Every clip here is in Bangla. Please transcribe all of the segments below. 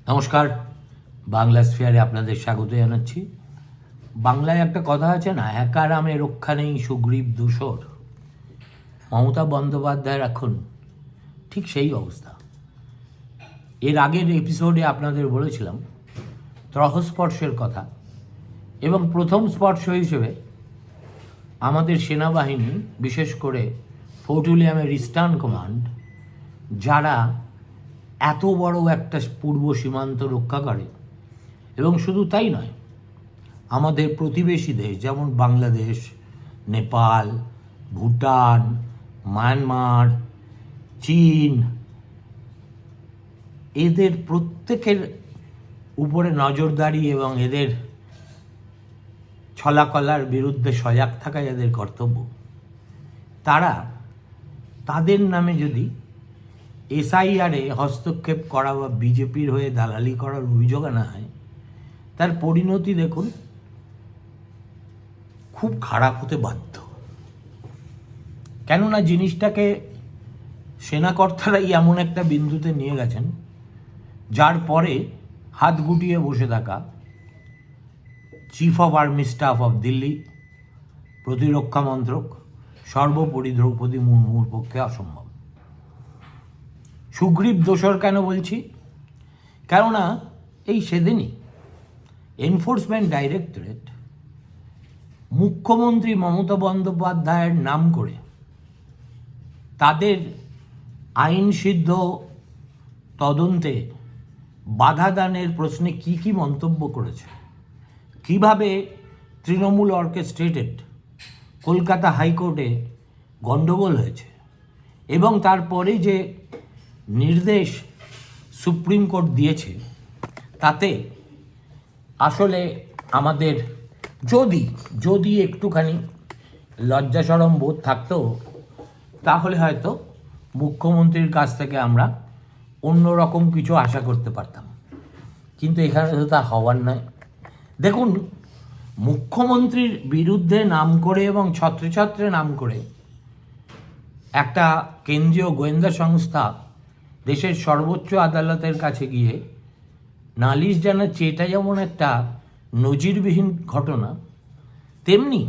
নমস্কার, বাংলা স্ফিয়ারে আপনাদের স্বাগত জানাচ্ছি। বাংলায় একটা কথা আছে না, একা রামে রক্ষা নেই সুগ্রীব দূষর। মমতা বন্দ্যোপাধ্যায়ের এখন ঠিক সেই অবস্থা। এর আগের এপিসোডে আপনাদের বলেছিলাম ত্রহস্পর্শের কথা, এবং প্রথম স্পর্শ হিসেবে আমাদের সেনাবাহিনী, বিশেষ করে ফোর্ট উইলিয়ামের ইস্টার্ন কমান্ড, যারা এত বড় একটা পূর্ব সীমান্ত রক্ষা করে, এবং শুধু তাই নয়, আমাদের প্রতিবেশী দেশ যেমন বাংলাদেশ, নেপাল, ভুটান, মায়ানমার, চীন, এদের প্রত্যেকের উপরে নজরদারি এবং এদের ছলাকলার বিরুদ্ধে সজাগ থাকা যাদের কর্তব্য, তারা তাদের নামে যদি এসআইআরে হস্তক্ষেপ করা বা বিজেপির হয়ে দালালি করার অভিযোগ আনা হয়, তার পরিণতি দেখুন খুব খারাপ হতে বাধ্য। কেননা জিনিসটাকে সেনাকর্তারাই এমন একটা বিন্দুতে নিয়ে গেছেন, যার পরে হাত গুটিয়ে বসে থাকা chief of army staff of Delhi, প্রতিরক্ষা মন্ত্রক, সর্বোপরি দ্রৌপদী মুর্মুর পক্ষে অসম্ভব। সুগ্রীব দোসর কেন বলছি? কেননা এই সেদিনই এনফোর্সমেন্ট ডাইরেক্টরেট মুখ্যমন্ত্রী মমতা বন্দ্যোপাধ্যায়ের নাম করে তাদের আইনসিদ্ধ তদন্তে বাধা দানের প্রশ্নে কি কি মন্তব্য করেছে, কিভাবে তৃণমূল অর্কেস্ট্রেটেড কলকাতা হাইকোর্টে গণ্ডগোল হয়েছে, এবং তারপরে যে নির্দেশ সুপ্রিম কোর্ট দিয়েছে, তাতে আসলে আমাদের যদি একটুখানি লজ্জাশরম বোধ থাকতো, তাহলে হয়তো মুখ্যমন্ত্রীর কাছ থেকে আমরা অন্যরকম কিছু আশা করতে পারতাম। কিন্তু এখানে তো তা হওয়ার নয়। দেখুন, মুখ্যমন্ত্রীর বিরুদ্ধে নাম করে এবং ছত্রে নাম করে একটা কেন্দ্রীয় গোয়েন্দা সংস্থা দেশের সর্বোচ্চ আদালতের কাছে গিয়ে নালিশ জানাচ্ছে, এটা যেমন একটা নজিরবিহীন ঘটনা, তেমনি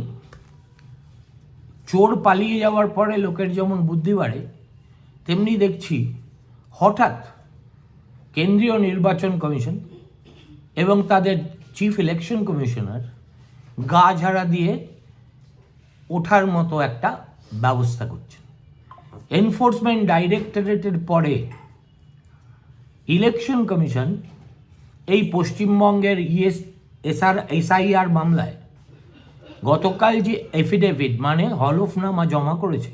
চোর পালিয়ে যাওয়ার পরে লোকের যেমন বুদ্ধি বাড়ে, তেমনি দেখছি হঠাৎ কেন্দ্রীয় নির্বাচন কমিশন এবং তাদের চিফ ইলেকশন কমিশনার গা ঝাড়া দিয়ে ওঠার মতো একটা ব্যবস্থা করছেন। এনফোর্সমেন্ট ডাইরেক্টরেটের পরে ইলেকশন কমিশন এই পশ্চিমবঙ্গের এসআইআর মামলায় গতকাল যে এফিডেভিট মানে হলফনামা জমা করেছে,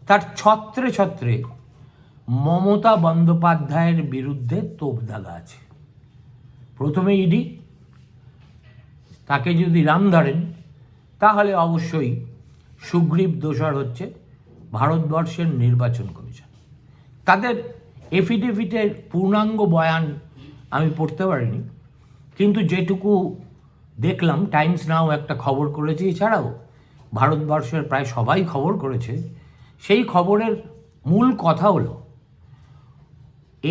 তার ছত্রে মমতা বন্দ্যোপাধ্যায়ের বিরুদ্ধে তোপ দাগা আছে। প্রথমে ইডি, তাকে যদি রাম ধরেন তাহলে অবশ্যই সুগ্রীব দোসর হচ্ছে ভারতবর্ষের নির্বাচন কমিশন। তাদের এফিডেভিটের পূর্ণাঙ্গ বয়ান আমি পড়তে পারিনি, কিন্তু যেটুকু দেখলাম, টাইমস নাও একটা খবর করেছে, এছাড়াও ভারতবর্ষের প্রায় সবাই খবর করেছে। সেই খবরের মূল কথা হলো,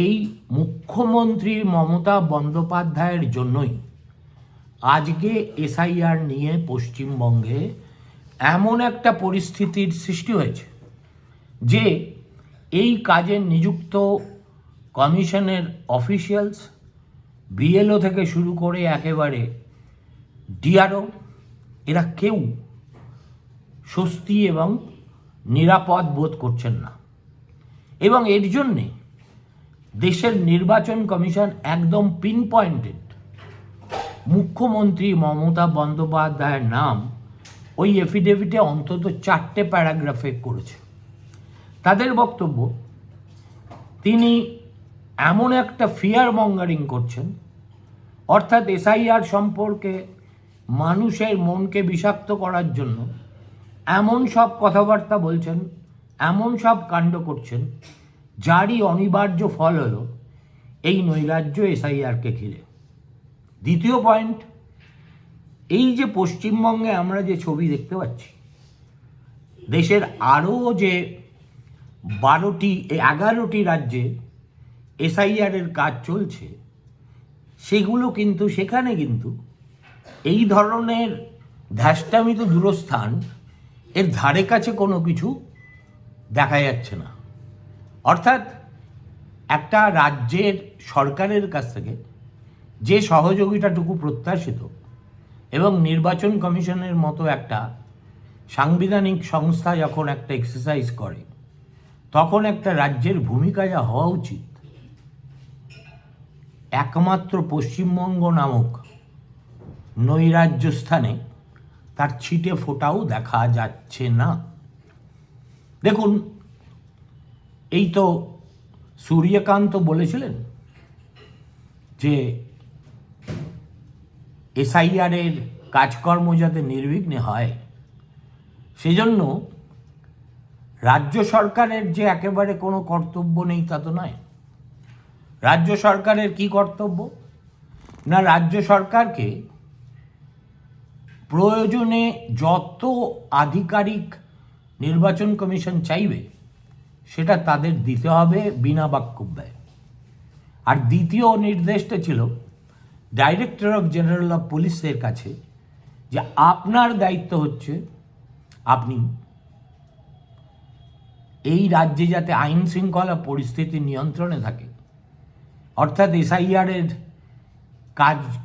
এই মুখ্যমন্ত্রী মমতা বন্দ্যোপাধ্যায়ের জন্যই আজকে এসআইআর নিয়ে পশ্চিমবঙ্গে এমন একটা পরিস্থিতির সৃষ্টি হয়েছে যে এই কাজে নিযুক্ত কমিশনের অফিসিয়ালস, বিএলও থেকে শুরু করে একেবারে ডিআরও, এরা কেউ স্বস্তি এবং নিরাপদ বোধ করছেন না। এবং এর জন্যে দেশের নির্বাচন কমিশন একদম পিন পয়েন্টেড মুখ্যমন্ত্রী মমতা বন্দ্যোপাধ্যায়ের নাম ওই এফিডেভিটে অন্তত 4টে প্যারাগ্রাফে করেছে। তাদের বক্তব্য, তিনি এমন একটা ফিয়ার মঙ্গারিং করছেন, অর্থাৎ এসআইআর সম্পর্কে মানুষের মনকে বিষাক্ত করার জন্য এমন সব কথাবার্তা বলছেন, এমন সব কাণ্ড করছেন, যারই অনিবার্য ফল হলো এই নৈরাজ্য এসআইআরকে ঘিরে। দ্বিতীয় পয়েন্ট, এই যে পশ্চিমবঙ্গে আমরা যে ছবি দেখতে পাচ্ছি, দেশের আরও যে 11টি রাজ্যে এসআইআরের কাজ চলছে, সেগুলো কিন্তু সেখানে কিন্তু এই ধরনের ধ্যাসটামিত দূরস্থান এর ধারে কাছে কোনো কিছু দেখা যাচ্ছে না। অর্থাৎ একটা রাজ্যের সরকারের কাছ থেকে যে সহযোগিতাটুকু প্রত্যাশিত এবং নির্বাচন কমিশনের মতো একটা সাংবিধানিক সংস্থা যখন একটা এক্সারসাইজ করে, তখন একটা রাজ্যের ভূমিকা যা হওয়া উচিত, একমাত্র পশ্চিমবঙ্গ নামক নৈরাজ্য স্থানে তার ছিটে ফোটাও দেখা যাচ্ছে না। দেখুন, এই তো সূর্যকান্ত বলেছিলেন যে এসআইআরের কাজকর্ম যাতে নির্বিঘ্নে হয়, সেজন্য রাজ্য সরকারের যে একেবারে কোনো কর্তব্য নেই তা তো নয়। রাজ্য সরকারের কি কর্তব্য? না, রাজ্য সরকারকে প্রয়োজনে যত আধিকারিক নির্বাচন কমিশন চাইবে সেটা তাদের দিতে হবে বিনা বাক্যব্যয়। আর দ্বিতীয় নির্দেশটা ছিল ডাইরেক্টর অফ জেনারেল অফ পুলিশের কাছে, যে আপনার দায়িত্ব হচ্ছে আপনি এই রাজ্যে যাতে আইন শৃঙ্খলা পরিস্থিতি নিয়ন্ত্রণে থাকে, অর্থাৎ এসআইআরের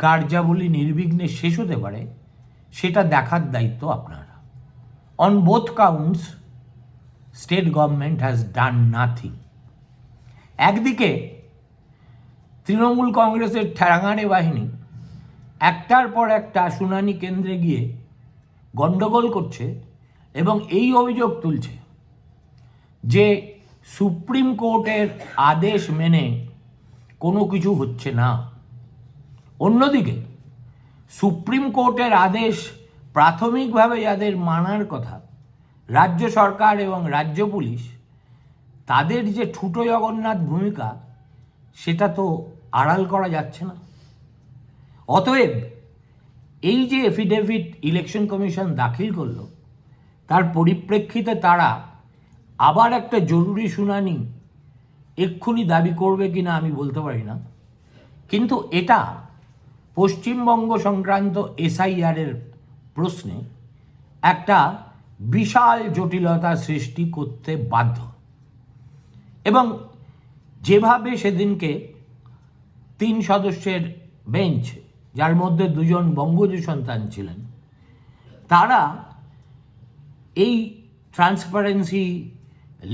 কার্যাবলী নির্বিঘ্নে শেষ হতে পারে, সেটা দেখার দায়িত্ব আপনার। On both counts state government has done nothing. একদিকে তৃণমূল কংগ্রেসের ঠ্যাঙাড়ে বাহিনী একটার পর একটা শুনানি কেন্দ্রে গিয়ে গণ্ডগোল করছে এবং এই অভিযোগ তুলছে যে সুপ্রিম কোর্টের আদেশ মেনে কোনো কিছু হচ্ছে না। অন্যদিকে সুপ্রিম কোর্টের আদেশ প্রাথমিকভাবে যাদের মানার কথা, রাজ্য সরকার এবং রাজ্য পুলিশ, তাদের যে ঠুটো জগন্নাথ ভূমিকা, সেটা তো আড়াল করা যাচ্ছে না। অতএব এই যে এফিডেভিট ইলেকশন কমিশন দাখিল করলো, তার পরিপ্রেক্ষিতে তারা আবার একটা জরুরি শুনানি এক্ষুনি দাবি করবে কিনা আমি বলতে পারি না, কিন্তু এটা পশ্চিমবঙ্গ সংক্রান্ত এসআইআরের প্রশ্নে একটা বিশাল জটিলতা সৃষ্টি করতে বাধ্য। এবং যেভাবে সেদিনকে 3 সদস্যের বেঞ্চ, যার মধ্যে 2জন বঙ্গজ সন্তান ছিলেন, তারা এই ট্রান্সপারেন্সি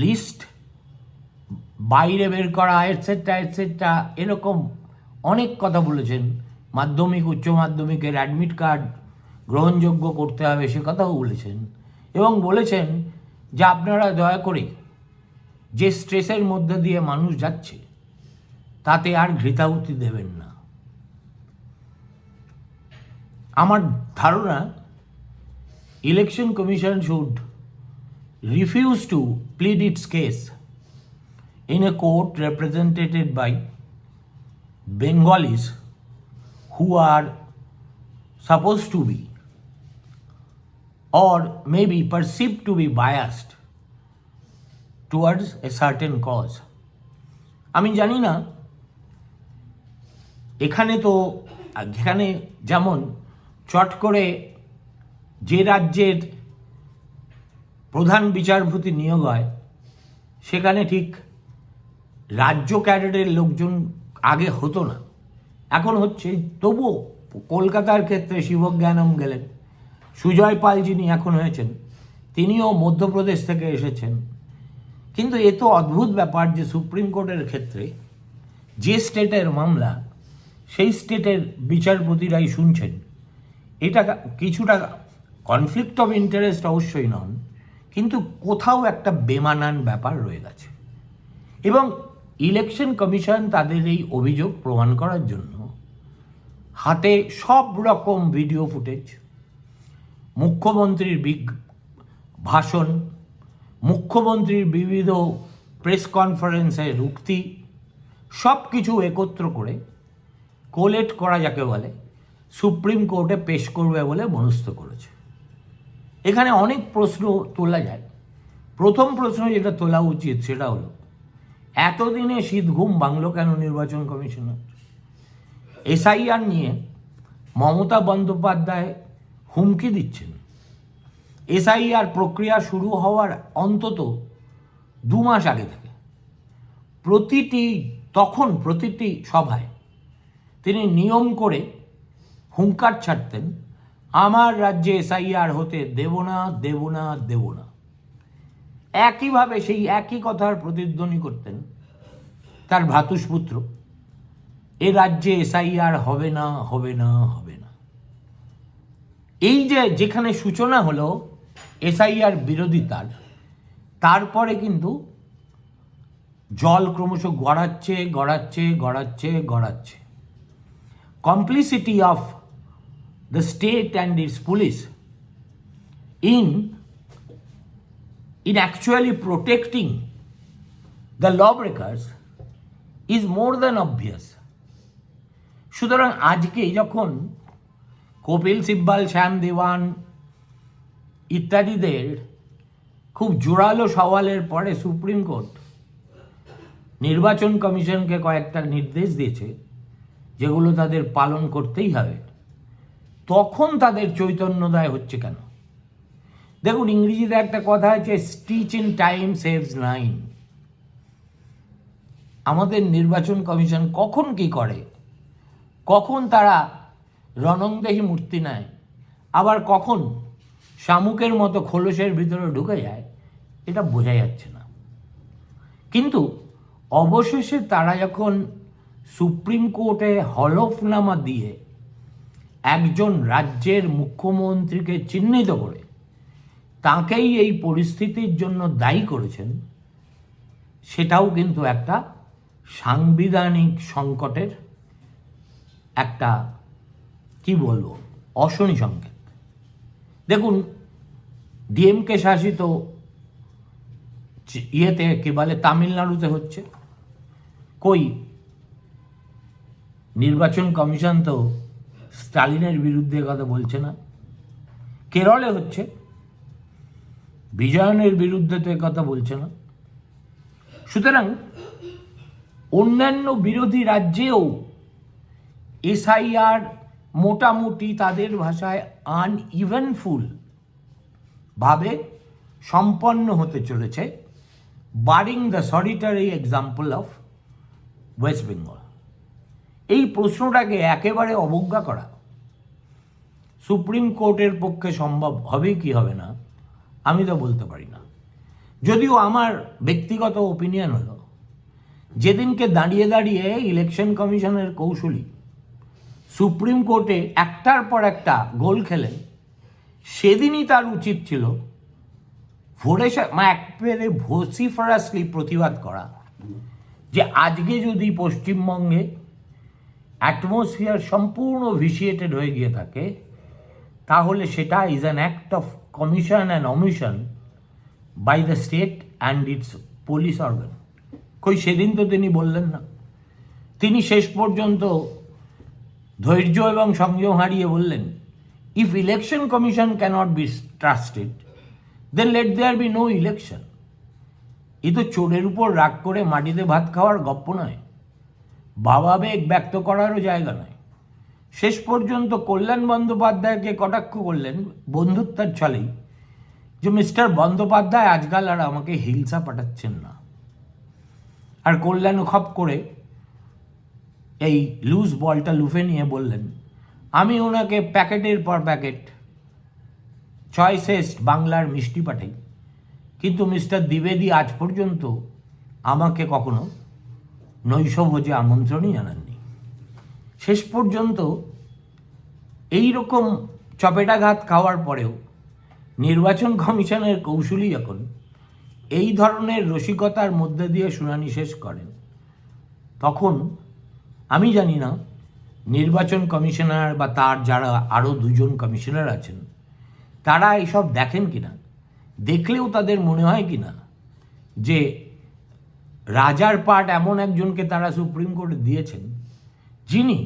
লিস্ট বাইরে বের করা এটসেট্রা এটসেট্রা এরকম অনেক কথা বলেছেন। মাধ্যমিক উচ্চ মাধ্যমিকের অ্যাডমিট কার্ড গ্রহণযোগ্য করতে হবে সে কথাও বলেছেন, এবং বলেছেন যে আপনারা দয়া করে যে স্ট্রেসের মধ্যে দিয়ে মানুষ যাচ্ছে তাতে আর ঘৃতাহুতি দেবেন না। আমার ধারণা election commission should refuse to plead it's case in a court represented by Bengalis who are supposed to be or maybe perceived to be biased towards a certain cause. আমি জানি না এখানে যেমন চট করে যে রাজ্যের প্রধান বিচারপতি নিয়োগ হয়, সেখানে ঠিক রাজ্য ক্যাডারের লোকজন আগে হতো না, এখন হচ্ছে। তবুও কলকাতার ক্ষেত্রে শিবজ্ঞানম গেলেন, সুজয় পাল যিনি এখন হয়েছেন, তিনিও মধ্যপ্রদেশ থেকে এসেছেন। কিন্তু এ তো অদ্ভুত ব্যাপার যে সুপ্রিম কোর্টের ক্ষেত্রে যে স্টেটের মামলা, সেই স্টেটের বিচারপতিরাই শুনছেন। এটা কিছুটা কনফ্লিক্ট অফ ইন্টারেস্ট অবশ্যই নন, কিন্তু কোথাও একটা বেমানান ব্যাপার রয়ে গেছে। এবং ইলেকশন কমিশন তাদের এই অভিযোগ প্রমাণ করার জন্য হাতে সব রকম ভিডিও ফুটেজ, মুখ্যমন্ত্রীর ভাষণ, মুখ্যমন্ত্রীর বিবিধ প্রেস কনফারেন্সের উক্তি, সব কিছু একত্র করে কোলেট করা যাকে বলে সুপ্রিম কোর্টে পেশ করবে বলে মনস্থ করেছে। এখানে অনেক প্রশ্ন তোলা যায়। প্রথম প্রশ্ন যেটা তোলা উচিত সেটা হলো, এতদিনে শীত ঘুম ভাঙল কেন নির্বাচন কমিশনার? এসআইআর নিয়ে মমতা বন্দ্যোপাধ্যায় হুমকি দিচ্ছেন। এসআইআর প্রক্রিয়া শুরু হওয়ার অন্তত 2 মাস আগে থেকে প্রতিটি সভায় তিনি নিয়ম করে হুঙ্কার ছাড়তেন, আমার রাজ্যে এসআইআর হতে দেব না দেব না দেব না। একইভাবে সেই একই কথার প্রতিধ্বনি করতেন তার ভ্রাতুষ্পুত্র, এ রাজ্যে এসআইআর হবে না হবে না হবে না। এই যেখানে সূচনা হলো এসআইআর বিরোধিতার, তারপরে কিন্তু জল ক্রমশ গড়াচ্ছে। Complicity of the state and its police in actually protecting the lawbreakers is more than obvious. সুতরাং আজকে যখন কপিল সিব্বল, শ্যাম দেওয়ান ইত্যাদিদের খুব জোরালো সওয়ালের পরে সুপ্রিম কোর্ট নির্বাচন কমিশনকে কয়েকটা নির্দেশ দিয়েছে যেগুলো তাদের পালন করতেই হবে, তখন তাদের চৈতন্যদায় হচ্ছে কেন? দেখুন, ইংরেজিতে একটা কথা আছে, স্টিচ ইন টাইম সেভস 9। আমাদের নির্বাচন কমিশন কখন কি করে, কখন তারা রণংদেহী মূর্তি নেয়, আবার কখন শামুকের মতো খোলসের ভিতরে ঢুকে যায়, এটা বোঝা যাচ্ছে না। কিন্তু অবশেষে তারা যখন সুপ্রিম কোর্টে হলফনামা দিয়ে একজন রাজ্যের মুখ্যমন্ত্রীকে চিহ্নিত করে তাঁকেই এই পরিস্থিতির জন্য দায়ী করেছেন, সেটাও কিন্তু একটা সাংবিধানিক সংকটের একটা অশনি সংকেত। দেখুন, ডিএমকে শাসিত তামিলনাড়ুতে হচ্ছে, নির্বাচন কমিশন তো স্টালিনের বিরুদ্ধে কথা বলছে না। কেরলে হচ্ছে, বিজয়নের বিরুদ্ধে তো কথা বলছে না। সুতরাং অন্যান্য বিরোধী রাজ্যেও এসআইআর মোটামুটি তাদের ভাষায় আনইভেনফুল ভাবে সম্পন্ন হতে চলেছে, বারিং the solitary example of West Bengal. এই প্রশ্নটাকে একেবারে অবজ্ঞা করা সুপ্রিম কোর্টের পক্ষে সম্ভব হবে কি হবে না আমি তো বলতে পারি না। যদিও আমার ব্যক্তিগত ওপিনিয়ন হলো, যেদিনকে দাঁড়িয়ে ইলেকশন কমিশনের কৌশলী সুপ্রিম কোর্টে একটার পর একটা গোল খেলেন, সেদিনই তার উচিত ছিল একেবারে ভোসিফারাসলি প্রতিবাদ করা যে আজকে যদি পশ্চিমবঙ্গে অ্যাটমসফিয়ার সম্পূর্ণ ভিসিয়েটেড হয়ে গিয়ে থাকে, তাহলে সেটা is an act of commission and omission by the state and its police organ. সেদিন তো তিনি বললেন না। তিনি শেষ পর্যন্ত ধৈর্য এবং সংযম হারিয়ে বললেন, if election commission cannot be trusted then let there be no election. এ তো চোরের উপর রাগ করে মাটিতে ভাত খাওয়ার গপ্প নয়, ভাবাবেগ ব্যক্ত করারও জায়গা নয়। শেষ পর্যন্ত কল্যাণ বন্দ্যোপাধ্যায়কে কটাক্ষ করলেন বন্ধুত্বের ছলেই, যে মিস্টার বন্দ্যোপাধ্যায় আজকাল আর আমাকে হিংসা পাঠাচ্ছেন না। আর কল্যাণ খপ করে এই লুজ বলটা লুফে নিয়ে বললেন, আমি ওনাকে প্যাকেটের পর প্যাকেট চয়েসেস্ট বাংলার মিষ্টি পাঠাই, কিন্তু মিস্টার দ্বিবেদী আজ পর্যন্ত আমাকে কখনো নৈশভোজে আমন্ত্রণই জানাননি। শেষ পর্যন্ত এই রকম চপেটাঘাত খাওয়ার পরেও নির্বাচন কমিশনের কৌশলী যখন এই ধরনের রসিকতার মধ্যে দিয়ে শুনানি শেষ করেন, তখন আমি জানি না নির্বাচন কমিশনার বা তার যারা আরও 2জন কমিশনার আছেন তারা এইসব দেখেন কিনা, দেখলেও তাদের মনে হয় কিনা যে রাজার পাট এমন একজনকে তারা সুপ্রিম কোর্টে দিয়েছেন, যিনি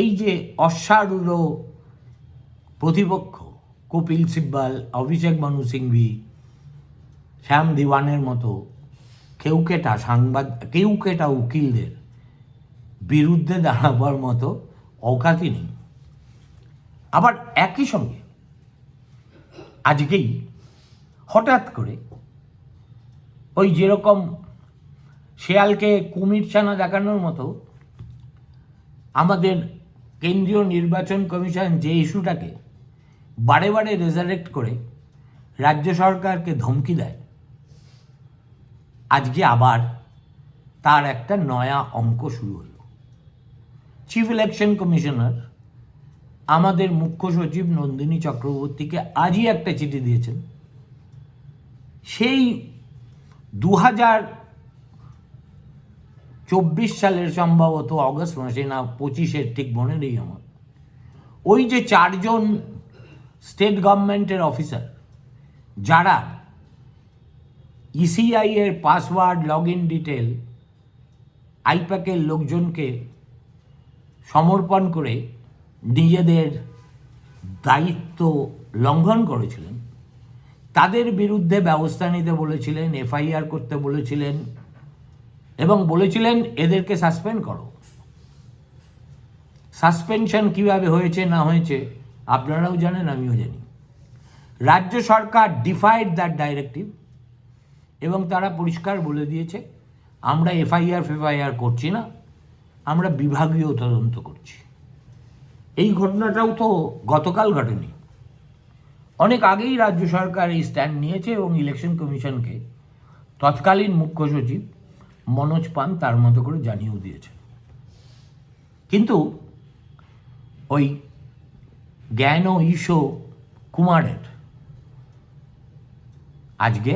এই যে অশ্বারূঢ় প্রতিপক্ষ কপিল সিব্বল, অভিষেক মনু সিংভি, শ্যাম দেওয়ানের মতো কেউকেটা উকিলদের বিরুদ্ধে দাঁড়াবার মতো অকাতই নেই। আবার একই সঙ্গে আজকেই হঠাৎ করে ওই যেরকম শেয়ালকে কুমির ছানা দেখানোর মতো আমাদের কেন্দ্রীয় নির্বাচন কমিশন যে ইস্যুটাকে বারে বারে রেজারেক্ট করে রাজ্য সরকারকে ধমকি দেয়, আজকে আবার তার একটা নয়া অঙ্ক শুরু হলো। চিফ ইলেকশন কমিশনার আমাদের মুখ্য সচিব নন্দিনী চক্রবর্তীকে আজই একটা চিঠি দিয়েছেন। সেই 2024 সালের সম্ভবত অগস্ট মাসে, না 25-এর, ঠিক মনে নেই আমার, ওই যে 4 জন স্টেট গভর্নমেন্টের অফিসার যারা ইসিআই এর পাসওয়ার্ড, লগ ইন ডিটেল আইপ্যাকের লোকজনকে সমর্পণ করে নিজেদের দায়িত্ব লঙ্ঘন করেছিলেন, তাদের বিরুদ্ধে ব্যবস্থা নিতে বলেছিলেন, এফআইআর করতে বলেছিলেন এবং বলেছিলেন এদেরকে সাসপেন্ড করো। সাসপেনশন কিভাবে হয়েছে না হয়েছে আপনারাও জানেন, আমিও জানি। রাজ্য সরকার ডিফাইড দ্যাট ডাইরেক্টিভ এবং তারা পরিষ্কার বলে দিয়েছে আমরা এফআইআর করছি না, আমরা বিভাগীয় তদন্ত করছি। এই ঘটনাটাও তো গতকাল ঘটেনি, অনেক আগেই রাজ্য সরকার এই স্ট্যান্ড নিয়েছে এবং ইলেকশন কমিশনকে তৎকালীন মুখ্য সচিব মনোজ পান তার মতো করে জানিয়েও দিয়েছে। কিন্তু ওই জ্ঞান ও ঈশো কুমারের আজকে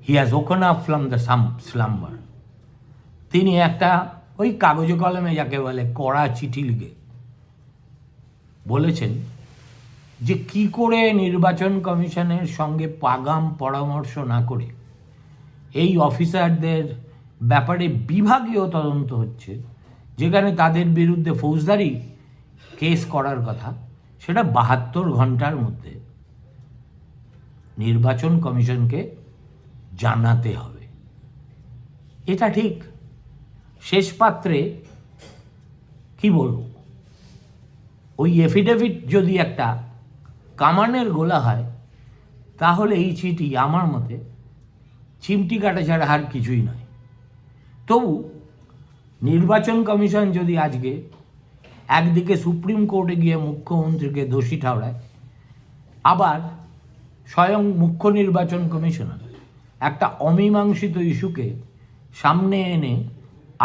he has woken up from the slumber. তিনি একটা ওই কাগজে কলমে যাকে বলে কড়া চিঠি লিখে বলেছেন যে কি করে নির্বাচন কমিশনের সঙ্গে পাগাম পরামর্শ না করে এই অফিসারদের ব্যাপারে বিভাগীয় তদন্ত হচ্ছে, যেখানে তাদের বিরুদ্ধে ফৌজদারি কেস করার কথা, সেটা 72 ঘন্টার মধ্যে নির্বাচন কমিশনকে জানাতে হবে। এটা ঠিক শেষ পাত্রে কি বলবো, ওই এফিডেভিট যদি একটা কামানের গোলা হয় তাহলে এই চিঠি আমার মতে চিমটি কাটা ছাড়া আর কিছুই নয়। তবু নির্বাচন কমিশন যদি আজকে একদিকে সুপ্রিম কোর্টে গিয়ে মুখ্যমন্ত্রীকে দোষী ঠাওরায়, আবার স্বয়ং মুখ্য নির্বাচন কমিশনার একটা অমীমাংসিত ইস্যুকে সামনে এনে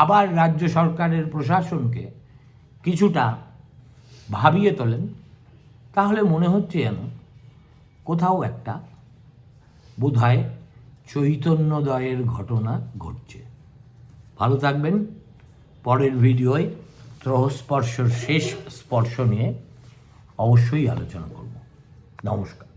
আবার রাজ্য সরকারের প্রশাসনকে কিছুটা ভাবিয়ে তোলেন, তাহলে মনে হচ্ছে যেন কোথাও একটা বোধহয় চৈতন্যদয়ের ঘটনা ঘটছে। ভালো থাকবেন। পরের ভিডিওয় ত্রহস্পর্শর শেষ স্পর্শ নিয়ে অবশ্যই আলোচনা করব। নমস্কার।